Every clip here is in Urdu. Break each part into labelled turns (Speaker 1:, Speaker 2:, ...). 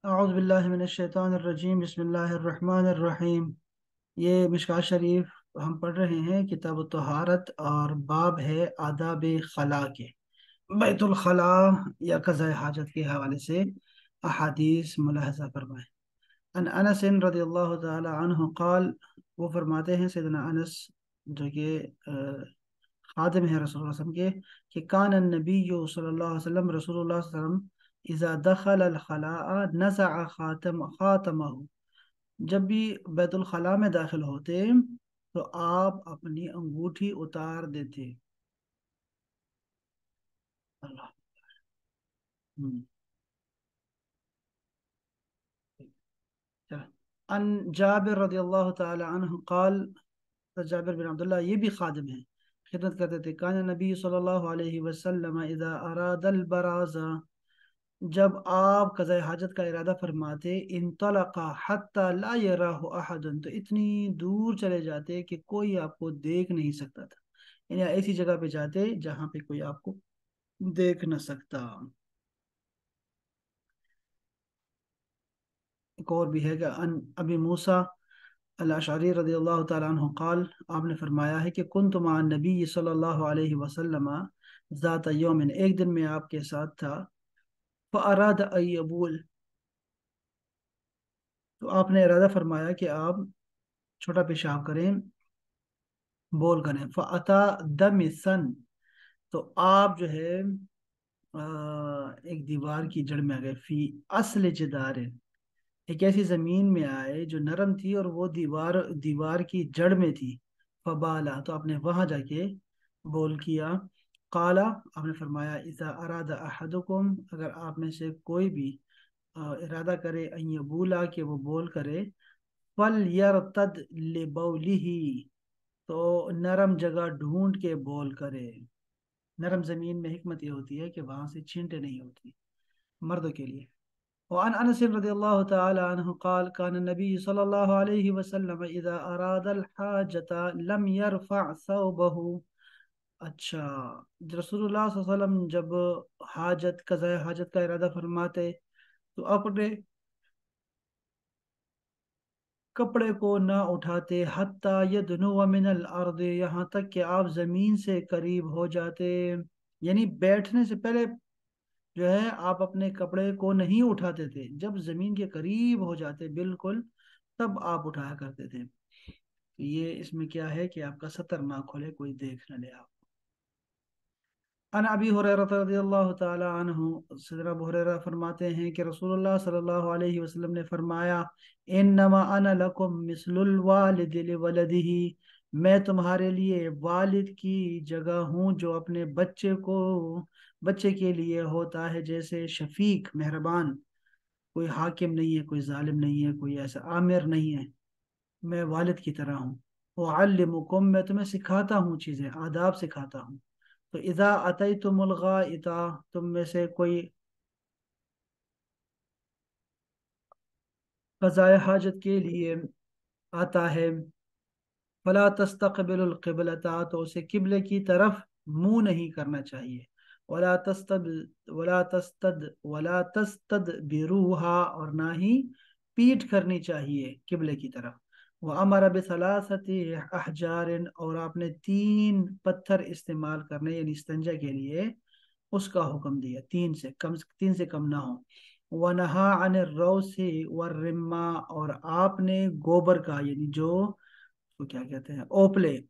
Speaker 1: اعوذ باللہ من الشیطان الرجیم، بسم اللہ الرحمن الرحیم۔ یہ مشکوٰۃ شریف ہم پڑھ رہے ہیں، کتاب الطہارت، اور باب ہے آداب خلا کے۔ بیت الخلاء یا قضاء حاجت کے حوالے سے احادیث ملاحظہ فرمائیں۔ ان انس رضی اللہ تعالی عنہ قال، وہ فرماتے ہیں سیدنا انس جو کہ خادم ہیں رسول اللہ صلی اللہ علیہ وسلم کے، کہ کان النبی صلی اللہ علیہ وسلم، رسول اللہ صلی اللہ علیہ وسلم اذا دخل الخلاء نزع خاتمہ، جب بھی بیت الخلاء میں داخل ہوتے تو آپ اپنی انگوٹھی اتار دیتے۔ اللہ۔ ہم۔ چلو۔ ان جابر رضی اللہ تعالی عنہ قال، جابر بن عبداللہ یہ بھی خادم ہیں، خدمت کرتے تھے، کان نبی صلی اللہ علیہ وسلم اذا اراد البراز، جب آپ قضاء حاجت کا ارادہ فرماتے، انطلق حتی لا یراہ احد، تو اتنی دور چلے جاتے کہ کوئی آپ کو دیکھ نہیں سکتا تھا، یعنی ایسی جگہ پہ جاتے جہاں پہ کوئی آپ کو دیکھ نہ سکتا۔ ایک اور بھی ہے کہ ان ابی موسیٰ الاشعری رضی اللہ تعالیٰ عنہ قال، آپ نے فرمایا ہے کہ کنت مع النبی صلی اللہ علیہ وسلم ذات یوم، ایک دن میں آپ کے ساتھ تھا، فاراد ان یبول، تو آپ نے ارادہ فرمایا کہ آپ چھوٹا پیشاب کریں، بول کریں، فعطا دم سن، تو آپ جو ہے ایک دیوار کی جڑ میں آ گئے، فی اصل جدار، ایک ایسی زمین میں آئے جو نرم تھی اور وہ دیوار کی جڑ میں تھی، فبالا، تو آپ نے وہاں جا کے بول کیا، قالا، آپ نے فرمایا، اذا اراد احدکم، اگر آپ میں سے کوئی بھی ارادہ کرے، ان یبولا، کہ وہ بول کرے، فَلْيَرْتَدْ لِبَوْلِهِ، تو نرم جگہ ڈھونڈ کے بول کرے۔ نرم زمین میں حکمت یہ ہوتی ہے کہ وہاں سے چھینٹے نہیں ہوتی مردوں کے لیے۔ وعن انس رضی اللہ تعالی عنہ قال، کان النبی صلی اللہ علیہ وسلم اذا اراد الحاجت لم يرفع ثوبہ، اچھا، رسول اللہ صلی اللہ علیہ وسلم جب حاجت، قضاء حاجت کا ارادہ فرماتے تو اپنے کپڑے کو نہ اٹھاتے، حتی یدنو من الارض، یہاں تک کہ آپ زمین سے قریب ہو جاتے، یعنی بیٹھنے سے پہلے جو ہے آپ اپنے کپڑے کو نہیں اٹھاتے تھے، جب زمین کے قریب ہو جاتے بالکل تب آپ اٹھایا کرتے تھے۔ یہ اس میں کیا ہے کہ آپ کا ستر نہ کھولے، کوئی دیکھ نہ لے آپ۔ ان ابی ہریرہ رضی اللہ تعالی عنہ، سیدنا ابو ہریرہ فرماتے ہیں کہ رسول اللہ صلی اللہ علیہ وسلم نے فرمایا، انما انا لکم مثل الوالد لولدہ، میں تمہارے لیے والد کی جگہ ہوں جو اپنے بچے کے لیے ہوتا ہے، جیسے شفیق، مہربان، کوئی حاکم نہیں ہے، کوئی ظالم نہیں ہے، کوئی ایسا آمر نہیں ہے، میں والد کی طرح ہوں۔ وعلمکم، میں تمہیں سکھاتا ہوں، چیزیں، آداب سکھاتا ہوں۔ تو اذا اتیتم الغائط، تم میں سے کوئی قضاء حاجت کے لیے آتا ہے، فلا تستقبل القبلۃ، تو اسے قبلے کی طرف منہ نہیں کرنا چاہیے، ولا تستد ولا تستد ولا تستدبروها، اور نہ ہی پیٹ کرنی چاہیے قبلے کی طرف۔ وامر بثلاثه احجار، اور آپ نے 3 پتھر استعمال کرنے، یعنی استنجا کے لیے اس کا حکم دیا، 3 سے کم نہ ہو۔ وَنَهَا عَنِ الرَّوْسِ وَالرِّمَّا، اور آپ نے گوبر کا، یعنی جو اس کو کیا کہتے ہیں،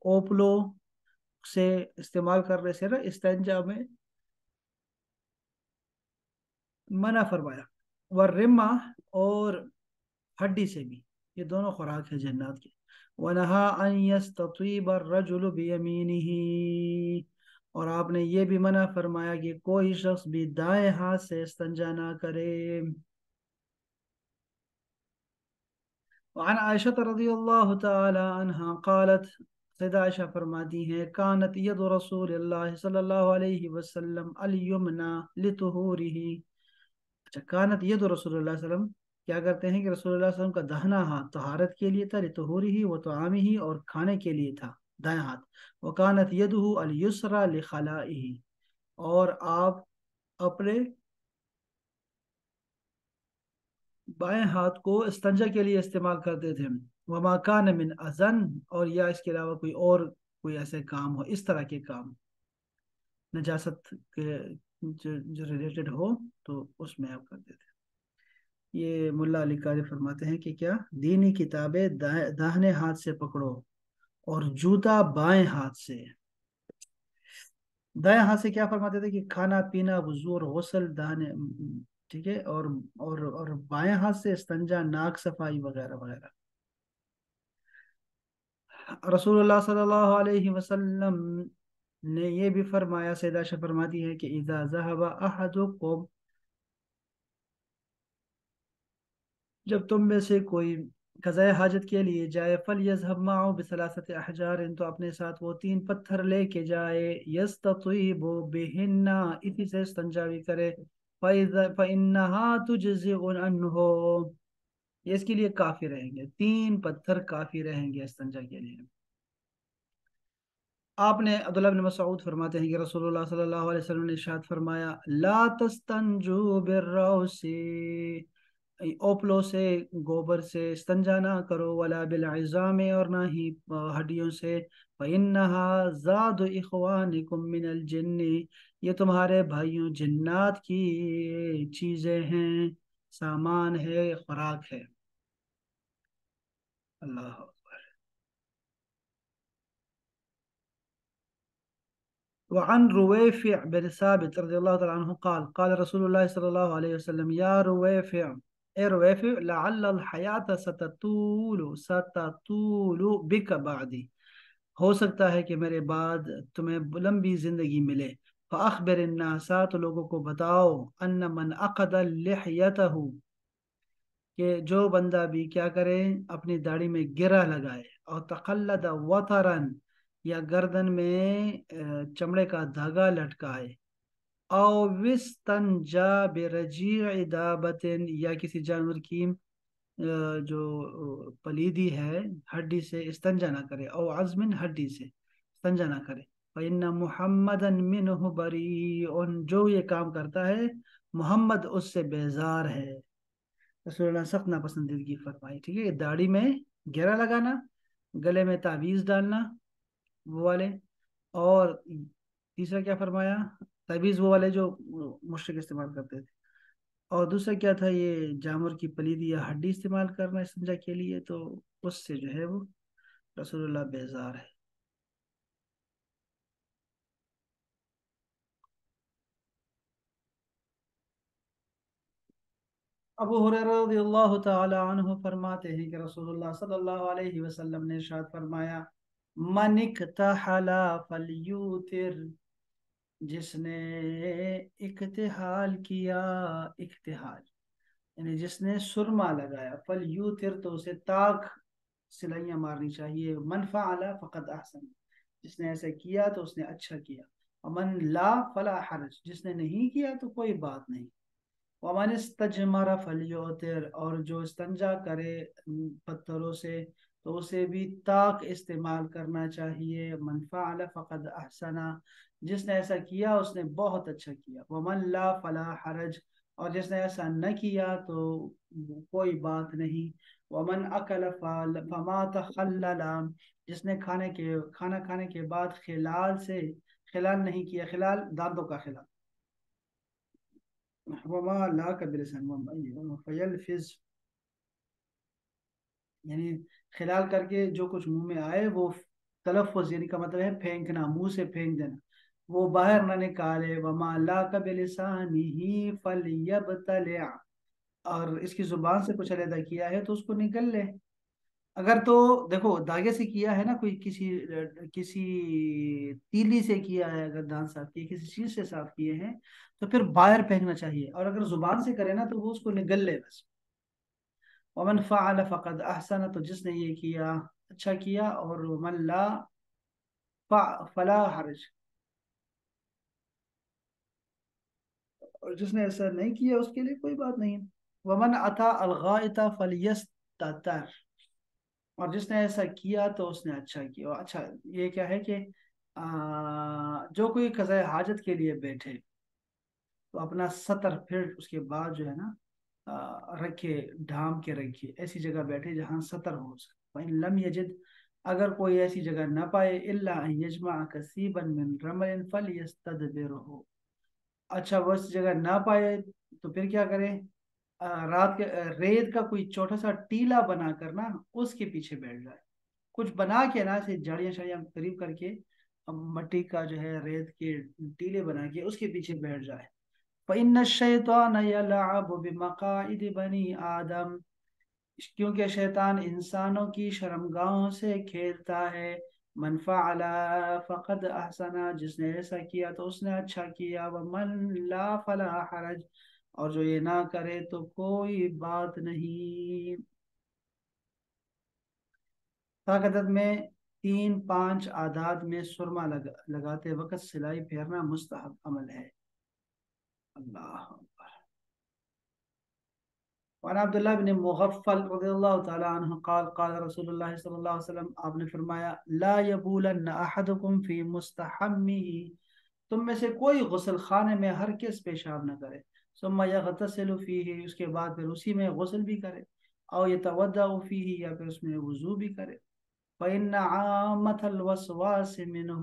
Speaker 1: اوپلو سے استعمال کرنے سے نا استنجا میں منع فرمایا، والرمہ، اور ہڈی سے بھی، یہ دونوں خوراک ہے جنات کے۔ وَنَهَا أَن يَسْتَطِيبَ الرَّجُلُ بِيَمِينِهِ، اور آپ نے یہ بھی منع فرمایا کہ کوئی شخص بھی دائیں ہاتھ سے استنجا نہ کرے۔ وعن عائشہ رضی اللہ تعالی عنہا قالت، سیدہ عائشہ فرماتی ہیں، کانت ید رسول اللہ صلی اللہ علیہ وسلم الیمنا لطہورہ، اچھا، کانت ید رسول اللہ صلی اللہ علیہ وسلم، کیا کرتے ہیں کہ رسول اللہ صلی اللہ علیہ وسلم کا دہنا ہاتھ طہارت کے لیے تھا، لطہورہ و طعامہ، اور کھانے کے لیے تھا دائیں ہاتھ، وکانت یدہ الیسری لخلائہ، اور آپ اپنے بائیں ہاتھ کو استنجا کے لیے استعمال کرتے تھے، وما کان من ازن، اور یا اس کے علاوہ کوئی ایسے کام ہو، اس طرح کے کام نجاست کے جو ریلیٹڈ ہو تو اس میں آپ کرتے تھے۔ یہ ملا علی قاری فرماتے ہیں کہ کیا دینی کتابیں داہنے ہاتھ سے پکڑو اور جوتا بائیں ہاتھ سے۔ دائیں ہاتھ سے کیا فرماتے تھے کہ کھانا پینا وضو اور غسل داہنے، ٹھیک ہے، اور بائیں ہاتھ سے استنجا، ناک صفائی وغیرہ وغیرہ۔ رسول اللہ صلی اللہ علیہ وسلم نے یہ بھی فرمایا، سیدہ عائشہ فرماتی ہے کہ اذا ذهب احدکم، جب تم میں سے کوئی قضاء حاجت کے لیے جائے، فلیذهب معه بثلاثه احجار، تو اپنے ساتھ وہ 3 پتھر لے کے جائے، یستطیب بهن، اسی سے استنجا بھی کرے، فإنها تجزئ عنه، یہ اس کے لیے کافی رہیں گے، 3 پتھر کافی رہیں گے استنجا کے لیے۔ آپ نے عبداللہ بن مسعود فرماتے ہیں کہ رسول اللہ صلی اللہ علیہ وسلم نے ارشاد فرمایا، لا تستنجو بالرؤس، اوپلوں سے، گوبر سے استنجا نہ کرو، ولا بالعظام، اور نہ ہی ہڈیوں سے، فإنها زاد اخوانکم من الجن، یہ تمہارے بھائیوں جنات کی چیزیں ہیں، سامان ہے، خوراک ہے۔ اللہ۔ وعن رويفع بن ثابت رضي الله تعالى عنه قال قال رسول الله صلى الله عليه وسلم يا رويفع، اے رویفع، لعل الحیات ستطول بک بعدی، ہو سکتا ہے کہ میرے بعد تمہیں لمبی زندگی ملے، فاخبر الناس، تو لوگوں کو بتاؤ، ان من عقد لحیتہ، کہ جو بندہ بھی کیا کرے، اپنی داڑھی میں گرہ لگائے، اور تقلد وطرن، یا گردن میں چمڑے کا دھاگا لٹکائے، او وستنجا برجیع دابت، یا کسی جانور کی جو پلیدی ہے، ہڈی سے استنجا نہ کرے، او عظم، ہڈی سے استنجا نہ کرے، فإن محمدا منہ بریء، جو یہ کام کرتا ہے محمد اس سے بیزار ہے۔ رسول اللہ سخت ناپسندیدگی فرمائی، ٹھیک ہے، داڑھی میں گھیرا لگانا، گلے میں تعویذ ڈالنا وہ والے، اور تیسرا کیا فرمایا، تعویذ وہ والے جو مشرک استعمال کرتے تھے، اور دوسرا کیا تھا، یہ جانور کی پلیدی یا ہڈی استعمال کرنا استنجا کے لیے، تو اس سے جو ہے وہ رسول اللہ بیزار ہے۔ ابو ہریرہ رضی اللہ تعالی عنہ فرماتے ہیں کہ رسول اللہ صلی اللہ علیہ وسلم نے ارشاد فرمایا، من اکتحل فلیوتر، جس نے اکتحال کیا، اکتحال یعنی جس نے سرما لگایا، فلیوتر، تو اسے طاق سلائیاں مارنی چاہیے، من فعل فقد احسن، جس نے ایسا کیا تو اس نے اچھا کیا، ومن لا فلا حرج، جس نے نہیں کیا تو کوئی بات نہیں، ومن استجمر فلیوتر، اور جو استنجا کرے پتھروں سے تو اسے بھی طاق استعمال کرنا چاہیے، من فعل فقد احسنا، جس نے ایسا کیا اس نے بہت اچھا کیا، ومن لا فلا حرج، اور جس نے ایسا نہ کیا تو کوئی بات نہیں، ومن اکل فما تخلل، جس نے کھانا کھانے کے بعد خلال نہیں کیا، خلال دانتوں کا خلال، وما لا بلسان فیلفظ، یعنی خلال کر کے جو کچھ منہ میں آئے وہ تلفظ، یعنی کا مطلب ہے پھینکنا، منہ سے پھینک دینا، وہ باہر نہ نکالے، وما لا بلسانہ فلیبتلع، اور اس کی زبان سے کچھ علیحدہ کیا ہے تو اس کو نکل لے، اگر تو دیکھو داغے سے کیا ہے نا، کوئی کسی تیلی سے کیا ہے، اگر دانت صاف کیے کسی چیز سے صاف کیے ہیں تو پھر باہر پھینکنا چاہیے، اور اگر زبان سے کرے نا تو وہ اس کو نگل لے بس، ومن فعل فقد احسن، تو جس نے یہ کیا اچھا کیا، اور ومن لا فلا حرج، اور جس نے ایسا نہیں کیا اس کے لیے کوئی بات نہیں، ومن اتا الغائط فلیستتر، اور جس نے ایسا کیا تو اس نے اچھا کیا، اور اچھا یہ کیا ہے کہ جو کوئی قضاء حاجت کے لیے بیٹھے تو اپنا سطر، پھر اس کے بعد جو ہے نا رکھے، ڈھانپ کے رکھے، ایسی جگہ بیٹھے جہاں سطر ہو سکے. فَإِن لَمْ يَجِدْ، اگر کوئی ایسی جگہ نہ پائے، إِلَّا أَن يَجْمَعَ كَثِيبًا مِّن رَمَلٍ فَلْيَسْتَدْبِرْهُ. اچھا وہ اس جگہ نہ پائے تو پھر کیا کرے؟ رات کے ریت کا کوئی چھوٹا سا ٹیلا بنا کر نا اس کے پیچھے بیٹھ جائے. کچھ بنا کے نا سے جڑیاں شڑیاں قریب کر کے مٹی کا جو ہے ریت کے ٹیلے بنا کے اس کے پیچھے بیٹھ جائے. فَإِنَّ الشَّيْطَانَ يَلْعَبُ بِمَقَاعِدِ بَنِي آدَمَ، کیونکہ شیطان انسانوں کی شرمگاہوں سے کھیلتا ہے. من فعل فقد احسن، جس نے ایسا کیا تو اس نے اچھا کیا. ومن لا فلا حرج، اور جو یہ نہ کرے تو کوئی بات نہیں. طاقت میں 3-5 عادات میں سرما لگاتے وقت سلائی پھیرنا مستحب عمل ہے. اللہ اکبر. وعن عبداللہ بن مغفل رضی اللہ تعالی عنہ قال قال رسول اللہ صلی اللہ علیہ وسلم، آپ نے فرمایا، لا یبولن احدکم فی مستحمہ، تم میں سے کوئی غسل خانے میں ہرگز پیشاب نہ کرے. ثم یغتسل فیہ، اس کے بعد پھر اسی میں غسل بھی کرے. او یتودع فیہ، یا پھر اس میں وضو بھی کرے. فإن عامة الوسواس منہ،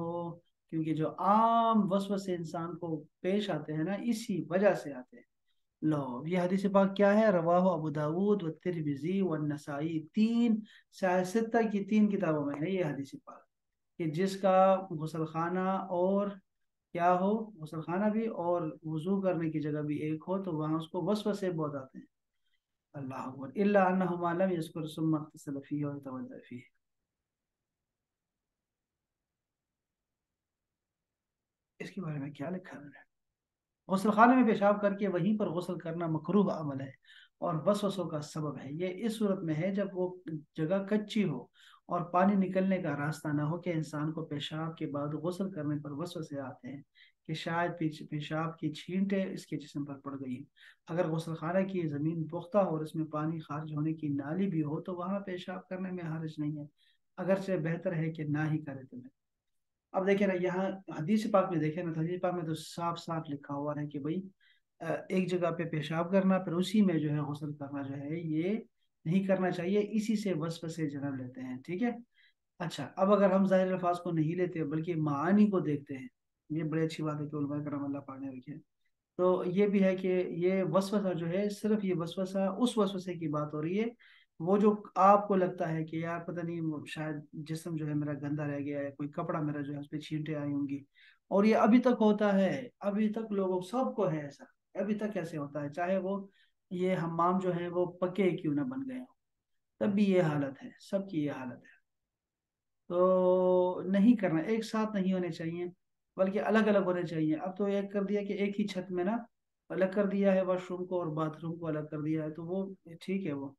Speaker 1: کیونکہ جو عام وسوسے انسان کو پیش آتے ہیں نا اسی وجہ سے آتے ہیں. لو، یہ حدیث پاک کیا ہے؟ رواہ ابو داود و ترمذی و النسائی، تین سیاستہ کی 3 کتابوں میں ہے یہ حدیث پاک، کہ جس کا غسل خانہ اور کیا ہو، غسل خانہ بھی اور وضو کرنے کی جگہ بھی ایک ہو تو وہاں اس کو وسوسے بہت آتے ہیں. اللہ اکبر. الا انہما لم یذکر ثم اغتسل فیہ وتوضأ فیہ. اس کے بارے میں کیا لکھا ہے؟ غسل خانے میں پیشاب کر کے وہیں پر غسل کرنا مکروہ عمل ہے اور وسوسوں کا سبب ہے. یہ اس صورت میں ہے جب وہ جگہ کچی ہو اور پانی نکلنے کا راستہ نہ ہو، کہ انسان کو پیشاب کے بعد غسل کرنے پر وسوسے آتے ہیں کہ شاید پیشاب کی چھینٹیں اس کے جسم پر پڑ گئی. اگر غسل خانہ کی زمین پختہ ہو اور اس میں پانی خارج ہونے کی نالی بھی ہو تو وہاں پیشاب کرنے میں حرج نہیں ہے، اگرچہ بہتر ہے کہ نہ ہی کرے. تمہیں اب دیکھیں نا یہاں حدیث پاک میں دیکھیں نا، حدیث پاک میں تو صاف صاف لکھا ہوا ہے کہ بھائی ایک جگہ پہ پیشاب کرنا پھر اسی میں جو ہے غسل کرنا جو ہے یہ نہیں کرنا چاہیے، اسی سے وسوسے جنم لیتے ہیں. ٹھیک ہے. اچھا اب اگر ہم ظاہر الفاظ کو نہیں لیتے بلکہ معانی کو دیکھتے ہیں، یہ بڑی اچھی بات ہے کہ علماء کرام اللہ پاک نے رکھے. تو یہ بھی ہے کہ یہ وسوسہ جو ہے صرف یہ وسوسہ اس وسوسے کی بات ہو رہی ہے، وہ جو آپ کو لگتا ہے کہ یار پتہ نہیں شاید جسم جو ہے میرا گندا رہ گیا ہے، کوئی کپڑا میرا جو ہے اس پہ چھینٹیں آئی ہوں گی، اور یہ ابھی تک ہوتا ہے. ابھی تک لوگوں سب کو ہے ایسا. ابھی تک ایسے ہوتا ہے چاہے وہ یہ حمام جو ہے وہ پکے کیوں نہ بن گئے ہوں، تب بھی یہ حالت ہے، سب کی یہ حالت ہے. تو نہیں کرنا، ایک ساتھ نہیں ہونے چاہیے بلکہ الگ الگ ہونے چاہیے. اب تو ایک کر دیا کہ ایک ہی چھت میں نا الگ کر دیا ہے، واش روم کو اور باتھ روم کو الگ کر دیا ہے، تو وہ ٹھیک ہے، وہ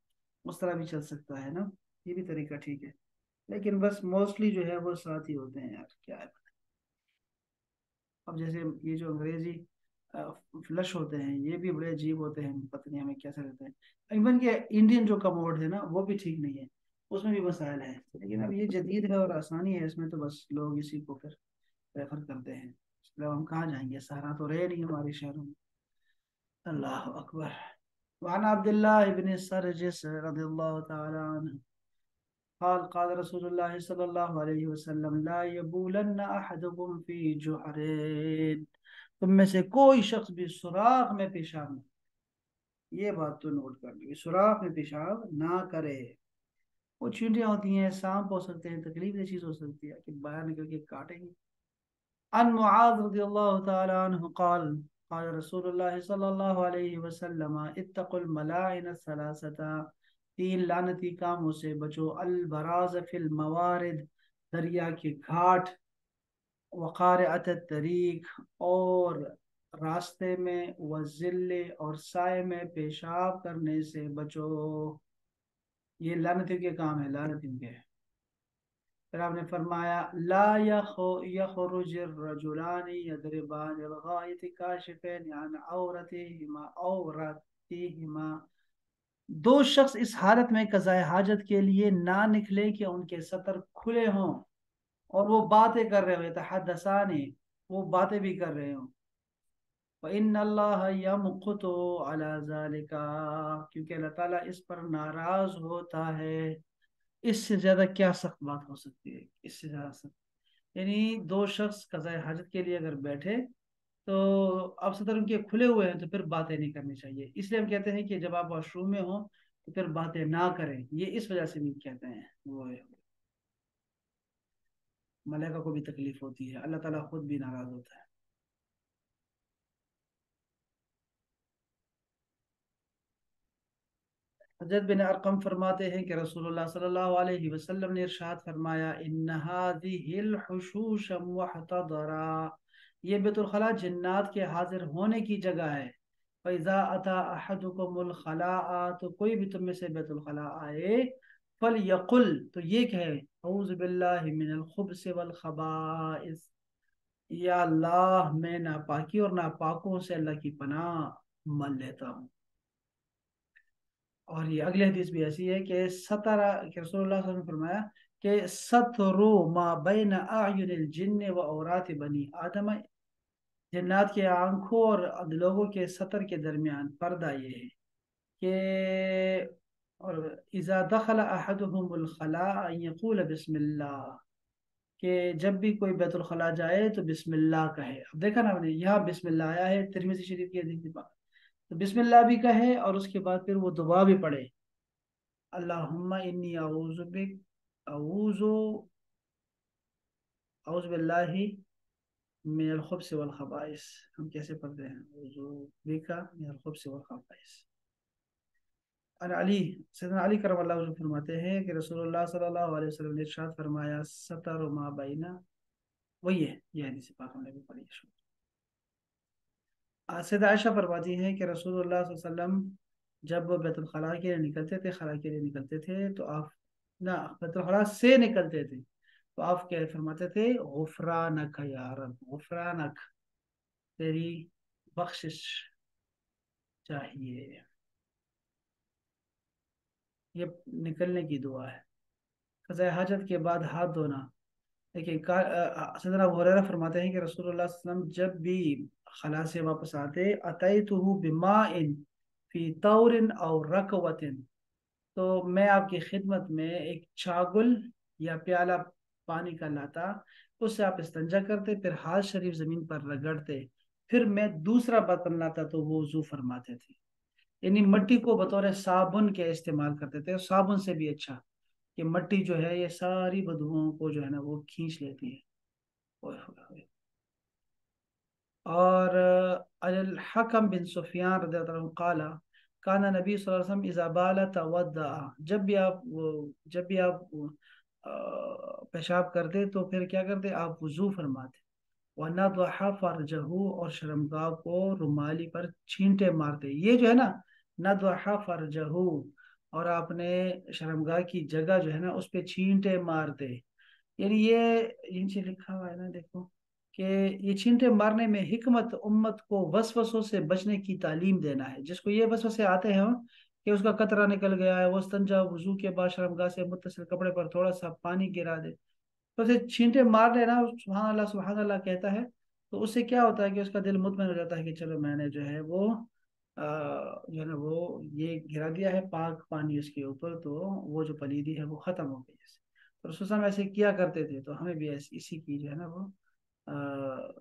Speaker 1: اس طرح بھی چل سکتا ہے نا، یہ بھی طریقہ ٹھیک ہے. لیکن بس موسٹلی جو ہے وہ ساتھ ہی ہوتے ہیں یار، کیا ہے. اب جیسے یہ جو انگریزی فلش ہوتے ہیں یہ بھی بڑے عجیب ہوتے ہیں، پتہ نہیں ہمیں کیسے رہتے ہیں. ایون کہ انڈین جو کموڈ ہے نا وہ بھی ٹھیک نہیں ہے، اس میں بھی مسائل ہیں. لیکن اب یہ جدید ہے اور آسانی ہے اس میں، تو بس لوگ اسی کو پھر پریفر کرتے ہیں. اس لیے ہم کہاں جائیں گے، سہارا تو رہے نہیں ہمارے شہروں میں. اللہ اکبر. وعن عبد الله بن سرجس رضی اللہ تعالی عنہ قال قال رسول اللہ صلی اللہ علیہ وسلم لا یبولن احدکم فی جحرین، تم میں سے کوئی شخص بھی سوراخ میں پیشاب نہ، یہ بات تو نوٹ کر لی، سوراخ میں پیشاب نہ کرے. وہ چینٹیاں ہوتی ہیں، سانپ ہو سکتے ہیں، تکلیف یہ چیز ہو سکتی ہے کہ باہر نکل کے کاٹیں گے. عن معاذ رضی اللہ تعالی عنہ قال قال رسول اللہ صلی اللہ علیہ وسلم اتقوا الملاعن الثلاثه، 3 لعنتی کاموں سے بچو. البراز فی الموارد، دریا کے گھاٹ. وقارعۃ الطریق، اور راستے میں. وذل، اور سائے میں پیشاب کرنے سے بچو. یہ لعنتیوں کے کام ہے، لعنتیوں کے. پھر آپ نے فرمایا لا یخرج الرجلان یضربان الغائط کاشفین عن عورتہما، 2 شخص اس حالت میں قضاء حاجت کے لیے نہ نکلے کہ ان کے سطر کھلے ہوں اور وہ باتیں کر رہے ہو، یتحدثان، وہ باتیں بھی کر رہے ہوں. وَإِنَّ اللَّهَ يَمْقُتُ عَلَى ذَلِكَ، کیونکہ اللہ تعالیٰ اس پر ناراض ہوتا ہے۔ اس سے زیادہ کیا سخت بات ہو سکتی ہے؟ اس سے زیادہ سخت، یعنی دو شخص قضاء حاجت کے لیے اگر بیٹھے تو اب صدر ان کے کھلے ہوئے ہیں تو پھر باتیں نہیں کرنی چاہیے، اس لیے ہم کہتے ہیں کہ جب آپ واش روم میں ہوں تو پھر باتیں نہ کریں، یہ اس وجہ سے بھی کہتے ہیں وہ ملائکہ کو بھی تکلیف ہوتی ہے، اللہ تعالیٰ خود بھی ناراض ہوتا ہے۔ حضرت بن ارقم فرماتے ہیں کہ رسول اللہ صلی اللہ علیہ وسلم نے ارشاد فرمایا، ان هذه الحشوش محتضرا، یہ بیت الخلاء جنات کے حاضر ہونے کی جگہ ہے۔ فَإِذَا أَتَى أَحَدُكُمُ الْخَلَاءَ، تو کوئی بھی تم میں سے بیت الخلاء آئے، فَلْيَقُلْ، تو یہ کہے، اعوذ باللہ من الخبث والخبائث، یا اللہ میں ناپاکی اور ناپاکوں سے اللہ کی پناہ مان لیتا ہوں۔ اور یہ اگلی حدیث بھی ایسی ہے کہ کہ رسول اللہ صلی اللہ علیہ وسلم نے فرمایا کہ سترو ما بین اعین الجن و عورات بنی آدم، جنات کے آنکھوں اور لوگوں کے سطر کے درمیان پردہ یہ ہے کہ، اور اذا دخل احدهم الخلاء ان یقول بسم اللہ، کہ جب بھی کوئی بیت الخلاء جائے تو بسم اللہ کہے۔ اب دیکھا نا ہم نے یہاں بسم اللہ آیا ہے ترمذی شریف کی حدیث میں، تو بسم اللہ بھی کہے اور اس کے بعد پھر وہ دعا بھی پڑھے، اللہم انی اعوذ بک، اعوذ اعوذ باللہ من الخبث والخبائث، ہم کیسے پڑھتے ہیں؟ اعوذ بک من الخبث والخبائث۔ ان علی، سیدنا علی کرم اللہ وجہ فرماتے ہیں کہ رسول اللہ صلی اللہ علیہ وسلم نے ارشاد فرمایا، ستر ما بینا، وہی ہے یہ حدیث پاک ہم نے بھی پڑھی ہے۔ سیدہ عائشہ فرماتی ہیں کہ رسول اللہ صلی اللہ علیہ وسلم جب بیت الخلاء کے لیے نکلتے تھے، خلاء کے لیے نکلتے تھے تو آپ نہ بیت الخلاء سے نکلتے تھے تو آپ کیا فرماتے تھے؟ غفرانک یا رب، غفرانک، تیری بخشش چاہیے، یہ نکلنے کی دعا ہے۔ قضاء حاجت کے بعد ہاتھ دھونا، دیکھیں سیدنا ابو ہریرہ فرماتے ہیں کہ رسول اللہ صلی اللہ علیہ وسلم جب بھی خلا سے واپس آتے، اتیتہ بماء فی طور او رکوۃ، تو میں آپ کی خدمت میں ایک چھاگل یا پیالہ پانی کا لاتا، اس سے آپ استنجا کرتے، پھر ہاتھ شریف زمین پر رگڑتے، پھر میں دوسرا برتن لاتا تو وہ وضو فرماتے تھے، یعنی مٹی کو بطور صابن کے استعمال کرتے تھے، اور صابن سے بھی اچھا کہ مٹی جو ہے یہ ساری بدبوؤں کو جو ہے نا وہ کھینچ لیتی ہے۔ اوئے ہوئے ہوئے۔ اور الحکم بن سفیان رضی اللہ عنہ قال کانا نبی صلی اللہ علیہ وسلم اذا بال تودع، جب بھی آپ پیشاب کرتے تو پھر کیا کرتے؟ آپ وضو فرماتے، وَنَضَحَ فَرْجَهُ، اور شرمگاہ کو رومالی پر چھینٹے مارتے، یہ جو ہے نا نَضَحَ فَرْجَهُ، اور آپ نے شرمگاہ کی جگہ جو ہے نا اس پہ چھینٹے مارتے، یعنی یہ نیچے لکھا ہوا ہے نا دیکھو کہ یہ چھینٹے مارنے میں حکمت امت کو وسوسوں سے بچنے کی تعلیم دینا ہے، جس کو یہ وسوسے آتے ہیں کہ اس کا قطرہ نکل گیا ہے، وہ استنجا وضو کے بعد شرمگاہ سے متصل کپڑے پر تھوڑا سا پانی گرا دے تو اسے چھینٹے مار لینا، سبحان اللہ کہتا ہے، تو اس سے کیا ہوتا ہے کہ اس کا دل مطمئن ہو جاتا ہے کہ چلو میں نے جو ہے وہ جو ہے نا وہ یہ گرا دیا ہے پاک پانی اس کے اوپر، تو وہ جو پلیدی ہے وہ ختم ہو گئی ہے۔ تو رسول صلی اللہ علیہ وسلم ایسے کیا کرتے تھے، تو ہمیں بھی اسی کی جو ہے نا وہ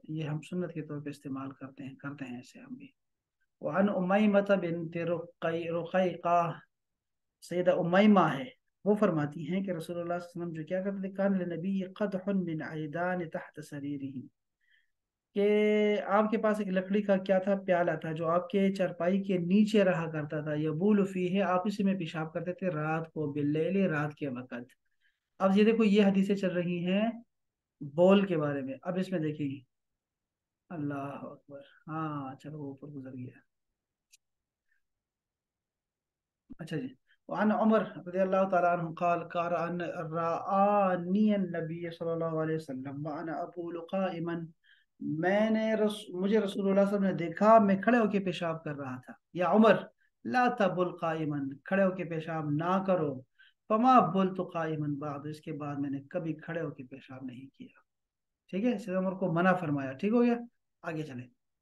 Speaker 1: یہ ہم سنت کے طور پہ استعمال کرتے ہیں ایسے ہم بھی۔ وعن امیمہ بنت رقیقہ، سیدہ امیمہ ہے، وہ فرماتی ہیں کہ رسول اللہ صلی اللہ علیہ وسلم جو کیا کرتے تھے، کان لنبی قدح من عیدان تحت سریرہ، کہ آپ کے پاس ایک لکڑی کا کیا تھا؟ پیالہ تھا جو آپ کے چرپائی کے نیچے رہا کرتا تھا، یبول فیہ، آپ اسی میں پیشاب کرتے تھے رات کو، باللیل، رات کے وقت۔ اب یہ دیکھو یہ حدیثیں چل رہی ہیں بول کے بارے میں، اب اس میں دیکھیں گی، اللہ اکبر، ہاں چلو وہ اوپر گزر گیا، اچھا جی۔ وعن عمر رضی اللہ تعالیٰ عنہ قال کان رآنی النبی صلی اللہ علیہ وسلم وانا ابول قائما، مجھے رسول اللہ صلی اللہ علیہ وسلم نے دیکھا میں کھڑے ہو کے پیشاب کر رہا تھا، یا عمر لا تبل قائما، کھڑے ہو کے پیشاب نہ کرو، فما بلت قائما بعد، اس کے بعد میں نے کبھی کھڑے ہو کے پیشاب نہیں کیا، ٹھیک ہے، سید عمر کو منع فرمایا، ٹھیک ہو گیا، آگے چلیں۔